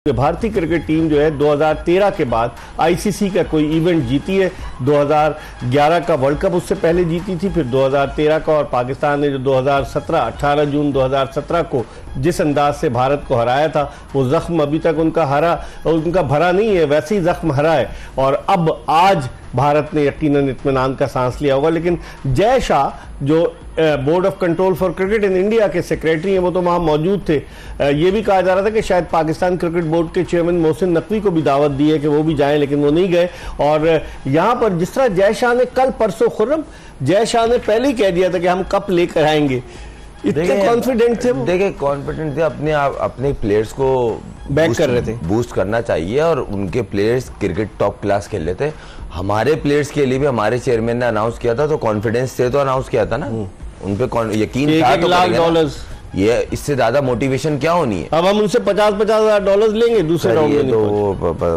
भारतीय cricket team जो है 2013 के बाद आईसीसी का कोई इवेंट जीती है। 2011 का वर्ल्ड कप उससे पहले जीती थी, फिर 2013 का, और पाकिस्तान ने जो 2017 18 जून 2017 को जिस अंदाज से भारत को हराया था, वो जख्म अभी तक उनका भरा नहीं है, वैसे ही जख्म हरा है। और अब आज भारत ने यकीनन इत्मीनान का सांस लिया होगा। लेकिन जय शाह जो board of control for cricket in India के सेक्रेटरी हैं, वो तो वहाँ मौजूद थे। ये भी कहा जा रहा था कि शायद पाकिस्तान क्रिकेट बोर्ड के चेयरमैन मोहसिन नकवी को भी दावत दी है कि वो भी जाएं, लेकिन वो नहीं गए। और यहाँ पर जिस तरह जय शाह ने कल परसों खुर्रम जय शाह ने पहले ही कह दिया था कि हम कप लेकर आएंगे, इतने कॉन्फिडेंट थे वो। देखिए कॉन्फिडेंट थे, अपने प्लेयर्स को बैक कर रहे थे, बूस्ट करना चाहिए, और उनके प्लेयर्स क्रिकेट टॉप क्लास खेल रहे थे। हमारे प्लेयर्स के लिए भी हमारे चेयरमैन ने अनाउंस किया था, तो कॉन्फिडेंस से तो अनाउंस किया था ना, उन पे यकीन था, तो $1,00,000 ये इससे ज्यादा मोटिवेशन क्या होनी है। अब हम उनसे $50,000 लेंगे दूसरे राउंड में, तो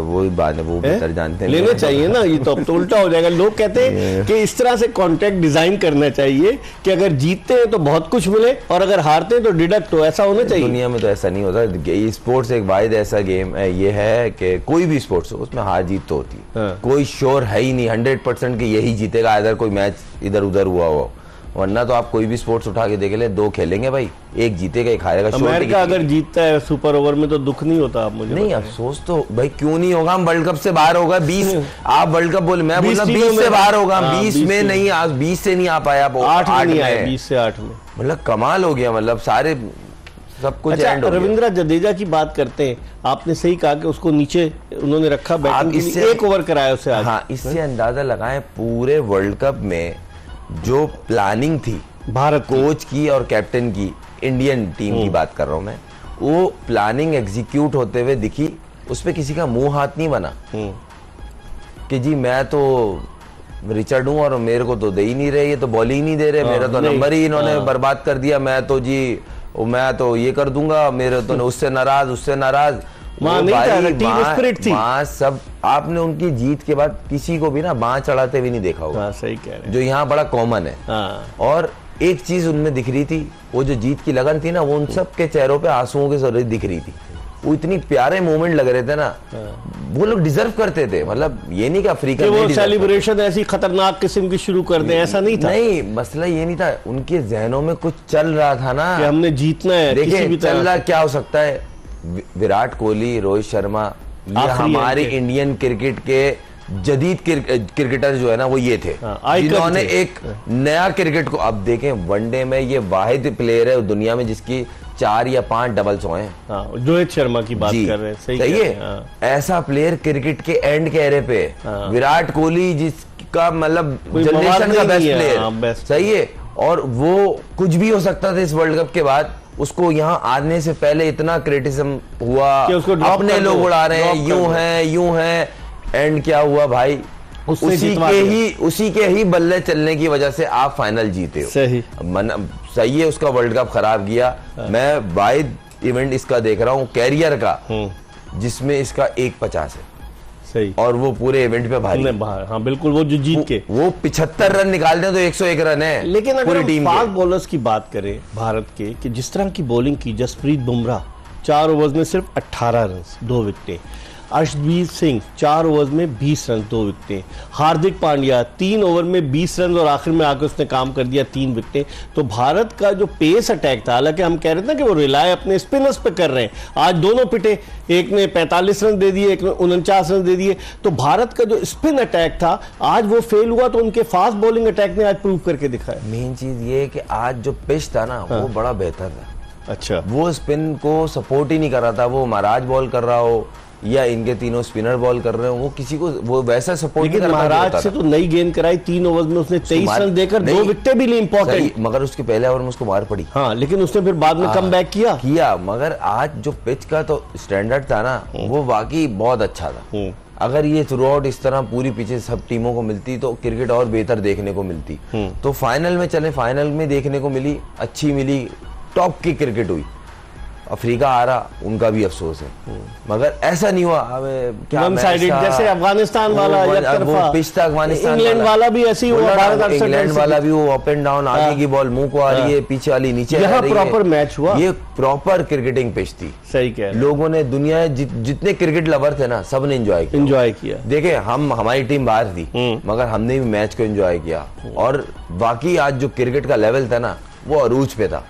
वो बात है, वो बेहतर जानते हैं, लेने चाहिए ना। ये तो अब तो उल्टा हो जाएगा। लोग कहते हैं कि इस तरह से कॉन्ट्रैक्ट डिजाइन करना चाहिए कि अगर जीतते हैं तो बहुत कुछ मिले, और अगर हारते हैं तो डिडक्ट हो, ऐसा होना चाहिए। दुनिया में तो ऐसा नहीं होता। स्पोर्ट्स एक वाहिद ऐसा गेम है, ये है कि कोई भी स्पोर्ट्स हो उसमें हार जीत तो होती है। कोई श्योर है ही नहीं 100% कि यही जीतेगा, अगर कोई मैच इधर उधर हुआ हो, वरना तो आप कोई भी स्पोर्ट्स उठा के देख ले, दो खेलेंगे भाई, एक जीतेगा एक हारेगा। अमेरिका अगर जीतता है सुपर ओवर में तो दुख नहीं होता। आप मुझे नहीं, अफसोस तो भाई क्यों नहीं होगा, हम वर्ल्ड कप से बाहर होगा 20, आप वर्ल्ड कप बोले, मैं बोला 20 से बाहर होगा, 20 में नहीं, आज 20 से नहीं आ पाया, 8 में नहीं आया, 20 से 8 में, मतलब कमाल हो गया, मतलब सारे सब कुछ एंड हो गया। रविंद्र जडेजा की बात करते हैं, आपने सही कहा कि उसको नीचे उन्होंने रखा बैटिंग के लिए, एक ओवर कराया उससे आज। हाँ, इससे अंदाजा लगाएं पूरे वर्ल्ड कप में जो प्लानिंग थी भारत कोच की और कैप्टन की, इंडियन टीम की बात कर रहा हूं मैं, वो प्लानिंग एग्जीक्यूट होते हुए दिखी। उस पे किसी का मुंह हाथ नहीं बना कि जी मैं तो रिचर्ड हूं और मेरे को तो दे ही नहीं रहे, ये तो बॉल ही नहीं दे रहे, मेरा तो नंबर ही इन्होंने बर्बाद कर दिया, मैं तो ये कर दूंगा, मेरे तो उससे नाराज। वहाँ सब आपने उनकी जीत के बाद किसी को भी ना बांह चढ़ाते भी नहीं देखा होगा। सही कह रहे हैं, जो यहाँ बड़ा कॉमन है। और एक चीज उनमें दिख रही थी, वो जो जीत की लगन थी ना, वो उन सब के चेहरों पे आंसुओं की जरूरत दिख रही थी। वो इतनी प्यारे मोमेंट लग रहे थे ना, वो लोग डिजर्व करते थे। मतलब ये नहीं कि अफ्रीका वो सेलिब्रेशन ऐसी खतरनाक किस्म की शुरू कर दे, ऐसा नहीं था। नहीं, मसला ये नहीं था, उनके जहनों में कुछ चल रहा था ना कि हमने जीतना है। देखिए चल रहा क्या हो सकता है, विराट कोहली, रोहित शर्मा, ये हमारे इंडियन क्रिकेट के जदीद क्रिकेटर जो है ना, वो ये थे जिन्होंने एक नया क्रिकेट को, अब देखें वनडे में ये वाहिद प्लेयर है दुनिया में जिसकी 4 या 5 डबल्स हुए हैं। रोहित शर्मा की बात कर रहे हैं, सही है। ऐसा प्लेयर क्रिकेट के एंड कहरे पे, विराट कोहली जिसका मतलब जनरेशन का बेस्ट प्लेयर, सही है। और वो कुछ भी हो सकता था इस वर्ल्ड कप के बाद, उसको यहाँ आने से पहले इतना क्रिटिसिज्म हुआ, अपने लोग उड़ा रहे हैं, यूं है, एंड क्या हुआ भाई, उसी के ही बल्ले चलने की वजह से आप फाइनल जीते हो। सही है, उसका वर्ल्ड कप खराब किया। मैं वाहिद इवेंट इसका देख रहा हूँ कैरियर का जिसमें इसका 150 है, सही, और वो पूरे इवेंट पे भारी। हाँ बिल्कुल, वो जो जीत के वो 75 रन निकालते हैं तो 101 रन है। लेकिन अगर हम फास्ट बॉलर्स की बात करें भारत के, कि जिस तरह की बॉलिंग की, जसप्रीत बुमराह 4 ओवर्स में सिर्फ 18 रन 2 विकेटें, अर्शदीप सिंह 4 ओवर्स में 20 रन 2 विकेटें, हार्दिक पांड्या 3 ओवर में 20 रन और आखिर में आकर उसने काम कर दिया 3 विकेटें। तो भारत का जो पेस अटैक था, हालांकि हम कह रहे थे ना कि वो रिलाय अपने स्पिनर्स पे कर रहे हैं, आज दोनों पिटे, एक ने 45 रन दे दिए, एक ने 49 रन दे दिए। तो भारत का जो स्पिन अटैक था आज वो फेल हुआ, तो उनके फास्ट बॉलिंग अटैक ने आज प्रूव करके दिखाया। मेन चीज ये है कि आज जो पिच था ना, वो बड़ा बेहतर था। अच्छा, वो स्पिन को सपोर्ट ही नहीं कर रहा था, वो महाराज बॉल कर रहा हो या इनके तीनों स्पिनर बॉल कर रहे हो, वो किसी को वो वैसा सपोर्ट नहीं कर रहा। महाराज से तो नई गेंद कराई, 3 ओवर में उसने 23 रन देकर 2 विकेटें भी ली, इंपॉर्टेंट, मगर उसके पहले ओवर में उसको मार पड़ी। हाँ, लेकिन उसने फिर बाद में कम बैक किया। मगर आज जो पिच का तो स्टैंडर्ड था ना, वो वाकई बहुत अच्छा था। अगर ये थ्रू आउट इस तरह पूरी पिचेस सब टीमों को मिलती तो क्रिकेट और बेहतर देखने को मिलती। तो फाइनल में चले, फाइनल में देखने को मिली, अच्छी मिली, टॉप की क्रिकेट हुई। अफ्रीका आ रहा, उनका भी अफसोस है, मगर ऐसा नहीं हुआ। अब क्या जैसे अफगानिस्तान वाला वो पिच था, अफगानिस्तान इंग्लैंड वाला भी ऐसे ही हुआ, इंग्लैंड वाला भी वो अप एंड डाउन, आगे की बॉल मुंह को आ रही है, पीछे वाली नीचे, यहाँ प्रॉपर मैच हुआ, ये प्रॉपर क्रिकेटिंग पिच थी। सही कह रहे, लोगों ने, दुनिया जितने क्रिकेट लवर थे ना, सब ने एंजॉय किया। देखे हमारी टीम बाहर थी, मगर हमने भी मैच को एंजॉय किया, और बाकी आज जो क्रिकेट का लेवल था ना, वो अरूज पे था।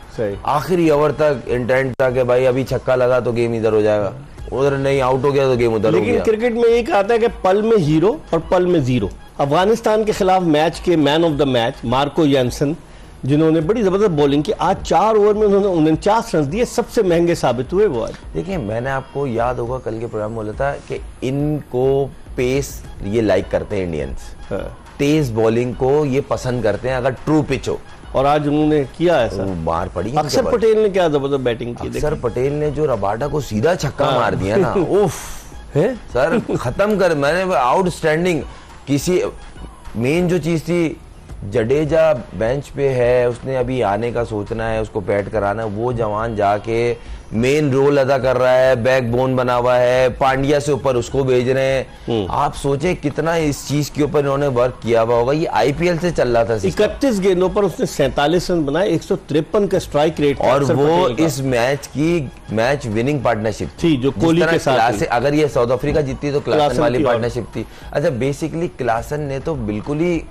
आखिरी ओवर तक इंटेंट था कि भाई अभी छक्का लगा तो गेम इधर हो जाएगा, उधर नहीं आउट हो गया तो गेम उधर हो गया। लेकिन क्रिकेट में एक आता है कि पल में हीरो और पल में जीरो। अफगानिस्तान के खिलाफ मैच के man of the match Marco Jansen, जिन्होंने बड़ी जबरदस्त बॉलिंग की, आज 4 ओवर में उन्होंने 49 रन दिए, सबसे महंगे साबित हुए वो आज। देखिए, मैंने आपको याद होगा कल के प्रोग्राम में बोला था कि इनको पेस ये लाइक करते हैं इंडियंस, तेज बॉलिंग को ये पसंद करते हैं अगर ट्रू पिच हो, और आज उन्होंने किया ऐसा, मार पड़ी। अक्षर पटेल ने क्या जबरदस्त बैटिंग की, अक्षर पटेल ने जो रबाडा को सीधा छक्का मार दिया ना, उफ है सर, खत्म कर, मैंने आउटस्टैंडिंग। किसी मेन जो चीज थी, जडेजा बेंच पे है, उसने अभी आने का सोचना है, उसको बैट कराना है, वो जवान जाके मेन रोल अदा कर रहा है, बैकबोन बना हुआ है, पांड्या से ऊपर उसको भेज रहे हैं। आप सोचे कितना इस चीज के ऊपर इन्होंने वर्क किया हुआ होगा। ये आईपीएल से चल रहा था। 31 गेंदों पर उसने 47 रन बनाए, 153 का स्ट्राइक रेट, और वो इस मैच की मैच विनिंग पार्टनरशिप थी जो कोहली के साथ। अगर ये साउथ अफ्रीका जीती तो क्लासन वाली पार्टनरशिप थी। अच्छा, बेसिकली क्लासन ने तो बिल्कुल ही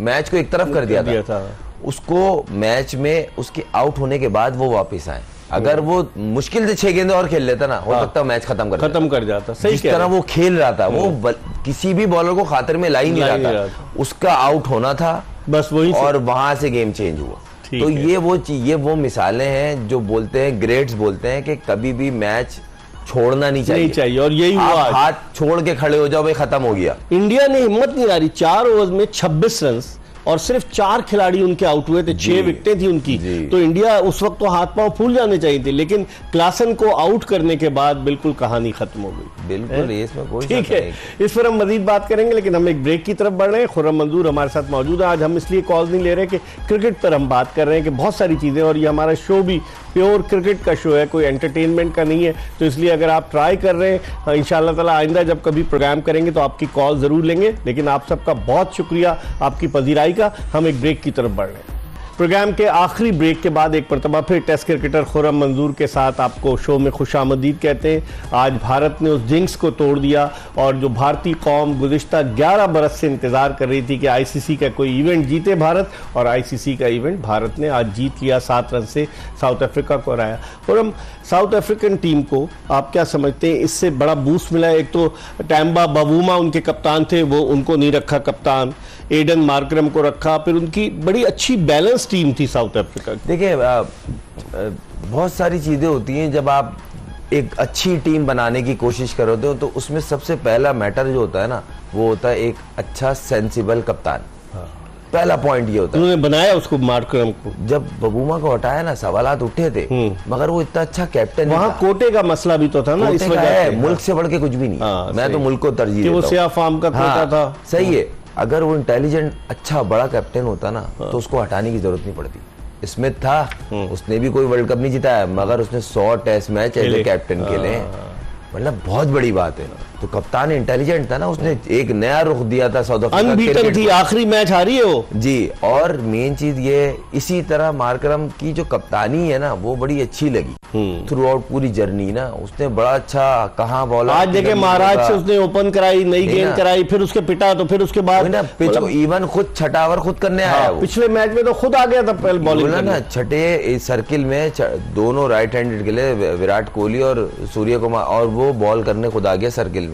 मैच को एक तरफ कर दिया था। उसको मैच में उसके आउट होने के बाद वो वापस आए, अगर वो मुश्किल से 6 गेंदे और खेल लेता ना, हो सकता मैच खत्म कर जाता। सही जिस तरह वो खेल रहा था, वो किसी भी बॉलर को खातिर में ला ही नहीं रहा था, उसका आउट होना था बस वही, और वहां से गेम चेंज हुआ। तो ये वो मिसालें हैं जो बोलते हैं, ग्रेट्स बोलते हैं कि कभी भी मैच छोड़ना नहीं चाहिए, और यही हुआ। हाथ छोड़ के खड़े हो जाओ, भाई खत्म हो गया। इंडिया ने हिम्मत नहीं हारी, 4 ओवर में 26 रन, और सिर्फ 4 खिलाड़ी उनके आउट हुए थे, 6 विकेटें थी उनकी। तो इंडिया उस वक्त तो हाथ पांव फूल जाने चाहिए थे, लेकिन क्लासन को आउट करने के बाद बिल्कुल कहानी खत्म हो गई। बिल्कुल रेस में कोई ठीक है, इस पर हम मजीद बात करेंगे, लेकिन हम एक ब्रेक की तरफ बढ़ रहे हैं। खुर्रम मंजूर हमारे साथ मौजूद है। आज हम इसलिए कॉल नहीं ले रहे कि क्रिकेट पर हम बात कर रहे हैं कि बहुत सारी चीजें, और ये हमारा शो भी प्योर क्रिकेट का शो है, कोई एंटरटेनमेंट का नहीं है। तो इसलिए अगर आप ट्राई कर रहे हैं, इंशाल्लाह ताला आइंदा जब कभी प्रोग्राम करेंगे तो आपकी कॉल जरूर लेंगे। लेकिन आप सबका बहुत शुक्रिया आपकी पजीराई का। हम एक ब्रेक की तरफ बढ़ रहे हैं। प्रोग्राम के आखिरी ब्रेक के बाद एक मरतबा फिर टेस्ट क्रिकेटर खुर्रम मंजूर के साथ आपको शो में खुशामदीद कहते हैं। आज भारत ने उस जिंक्स को तोड़ दिया, और जो भारतीय कौम गुज़िश्ता 11 बरस से इंतजार कर रही थी कि आईसीसी का कोई इवेंट जीते भारत, और आईसीसी का इवेंट भारत ने आज जीत लिया, 7 रन से साउथ अफ्रीका को हराया। और हम साउथ अफ्रीकन टीम को आप क्या समझते हैं, इससे बड़ा बूस्ट मिला? एक तो टैम्बा बवूमा उनके कप्तान थे, वो उनको नहीं रखा कप्तान, एडन मार्करम को रखा, फिर उनकी बड़ी अच्छी बैलेंस टीम थी साउथ अफ्रीका की। देखिए, बहुत सारी चीज़ें होती हैं जब आप एक अच्छी टीम बनाने की कोशिश करोगे हो, तो उसमें सबसे पहला मैटर जो होता है ना, वो होता है एक अच्छा सेंसिबल कप्तान। पहला पॉइंट ये होता है। उन्होंने बनाया उसको, मार्करम को। जब बबूमा को हटाया ना, सवालात उठे थे, मगर वो इतना अच्छा कैप्टन, वहाँ कोटे का मसला भी तो था ना, इस वजह से मुल्क से बढ़ के कुछ भी नहीं। मैं तो मुल्क को तरजीह देता हूं। वो सिया फार्म का कोटा था। सही है, अगर वो इंटेलिजेंट अच्छा बड़ा कैप्टन होता ना, तो उसको हटाने की जरूरत नहीं पड़ती। स्मिथ था, उसने भी कोई वर्ल्ड कप नहीं जिताया, मगर उसने 100 test match as a captain खेले, मतलब बहुत बड़ी बात है। तो कप्तान इंटेलिजेंट था ना, उसने एक नया रुख दिया था साउथ अफ्रीका। अनबीटन थी, आखिरी मैच हारी है वो जी। और मेन चीज ये, इसी तरह मार्करम की जो कप्तानी है ना, वो बड़ी अच्छी लगी थ्रू आउट पूरी जर्नी ना। उसने बड़ा अच्छा कहाँ बॉलर, आज देखे महाराज से उसने ओपन कराई, नई गेंद कराई, फिर उसके पिटा, तो फिर उसके बाद ना पिच को इवन खुद छठा ओवर खुद करने आया। पिछले मैच में तो खुद आ गया था पहले बॉलिंग ना, छठे सर्किल में दोनों राइट हैंडेड के लिए विराट कोहली और सूर्य कुमार, और वो बॉल करने खुद आ गया सर्किल में।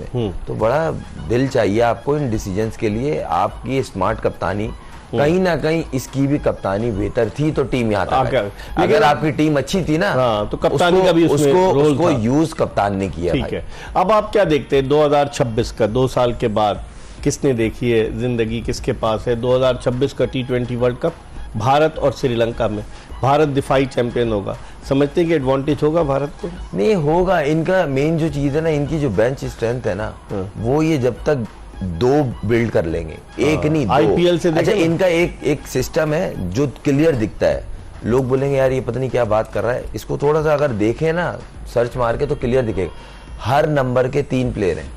तो बड़ा दिल चाहिए आपको इन डिसीजंस के लिए। आपकी स्मार्ट कप्तानी, कहीं ना कहीं इसकी भी कप्तानी बेहतर थी तो टीम यहाँ तक। अगर आपकी टीम अच्छी थी ना, तो कप्तानी का भी उसको यूज कप्तान ने किया। ठीक है, अब आप क्या देखते हैं 2026 का, 2 साल के बाद किसने देखी है जिंदगी, किसके पास है 2026 का T20 वर्ल्ड कप? भारत और श्रीलंका में भारत दिफाई चैंपियन होगा। समझते हैं कि एडवांटेज होगा भारत को? नहीं होगा। इनका मेन जो चीज है ना, इनकी जो बेंच स्ट्रेंथ है ना, वो ये जब तक 2 बिल्ड कर लेंगे, एक नहीं 2। आईपीएल से अच्छा, इनका एक सिस्टम है जो क्लियर दिखता है। लोग बोलेंगे यार ये पता नहीं क्या बात कर रहा है। इसको थोड़ा सा अगर देखें ना सर्च मार के तो क्लियर दिखेगा, हर नंबर के 3 प्लेयर हैं।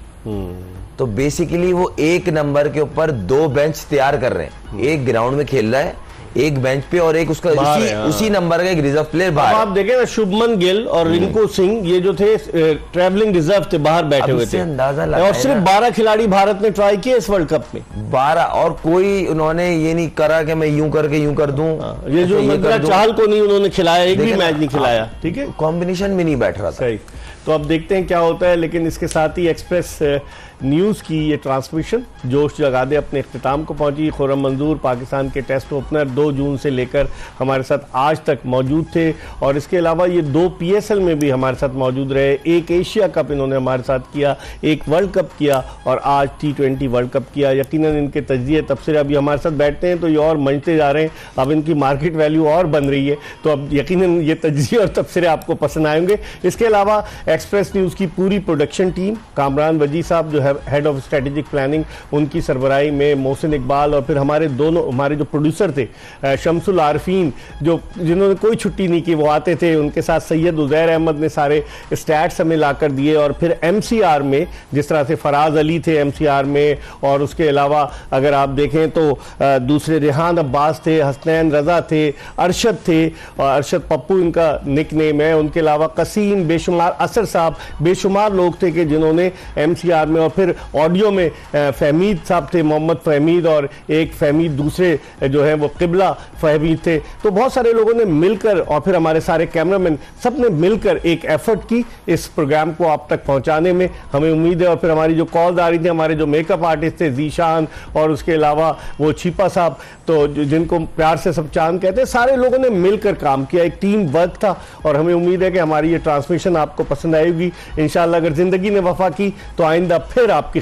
तो बेसिकली वो एक नंबर के ऊपर 2 बेंच तैयार कर रहे हैं, एक ग्राउंड में खेल रहा है, एक बेंच पे और एक उसका उसी नंबर का एक रिजर्व प्लेयर बाहर। आप देखें ना, शुभमन गिल और रिंकू सिंह ये जो थे ट्रैवलिंग रिजर्व थे, बाहर बैठे हुए थे। अंदाजा और सिर्फ 12 खिलाड़ी भारत ने ट्राई किए इस वर्ल्ड कप में, 12, और कोई उन्होंने ये नहीं करा कि मैं यूं करके यूं कर दूं। ये जो चाहल को नहीं उन्होंने खिलाया, एक भी मैच नहीं खिलाया, ठीक है, कॉम्बिनेशन में नहीं बैठ रहा था। सही। तो अब देखते हैं क्या होता है, लेकिन इसके साथ ही एक्सप्रेस न्यूज़ की ये ट्रांसमिशन जोश जगा दे अपने इख्तिताम को पहुंची। खुर्रम मंजूर पाकिस्तान के टेस्ट ओपनर 2 जून से लेकर हमारे साथ आज तक मौजूद थे, और इसके अलावा ये 2 PSL में भी हमारे साथ मौजूद रहे। एक एशिया कप इन्होंने हमारे साथ किया, एक वर्ल्ड कप किया, और आज T20 वर्ल्ड कप किया। यकीनन इनके तजज़िये तबसरे अभी हमारे साथ बैठते हैं तो ये और मंचते जा रहे हैं, अब इनकी मार्केट वैल्यू और बन रही है, तो अब यकीनन ये तजज़िये और तबसरे आपको पसंद आएंगे। इसके अलावा एक्सप्रेस न्यूज़ की पूरी प्रोडक्शन टीम, कामरान वजी साहब जो है हेड ऑफ स्ट्रेटेजिक प्लानिंग, उनकी सरबराही में मोहसिन इकबाल, और फिर हमारे जो प्रोड्यूसर थे शमसुल आरफीन, जिन्होंने कोई छुट्टी नहीं की, वो आते थे, उनके साथ सैयद उज़ैर अहमद ने सारे स्टैट्स हमें ला कर दिए। और फिर MCR में जिस तरह से फराज अली थे MCR में, और उसके अलावा अगर आप देखें तो दूसरे रेहान अब्बास थे, हसनैन रजा थे, अरशद थे, और अरशद पप्पू इनका निक नेम है, उनके अलावा कसीम, बेशुमार असर साहब, बेशुमार लोग थे कि जिन्होंने MCR में, और फिर ऑडियो में फहमीद साहब थे, मोहम्मद फहमीद, और एक फहमीद दूसरे जो है वो किबला फहमीद थे। तो बहुत सारे लोगों ने मिलकर, और फिर हमारे सारे कैमरामैन, सब ने मिलकर एक एफर्ट की इस प्रोग्राम को आप तक पहुंचाने में, हमें उम्मीद है। और फिर हमारी जो कॉल आ रही थी, हमारे जो मेकअप आर्टिस्ट थे जीशान, और उसके अलावा वो छिपा साहब, तो जिनको प्यार से सब चांद कहते हैं, सारे लोगों ने मिलकर काम किया, एक टीम वर्क था। और हमें उम्मीद है कि हमारी ये ट्रांसमिशन आपको पसंद आएगी इंशाअल्लाह। अगर जिंदगी ने वफा की तो आइंदा फिर आपकी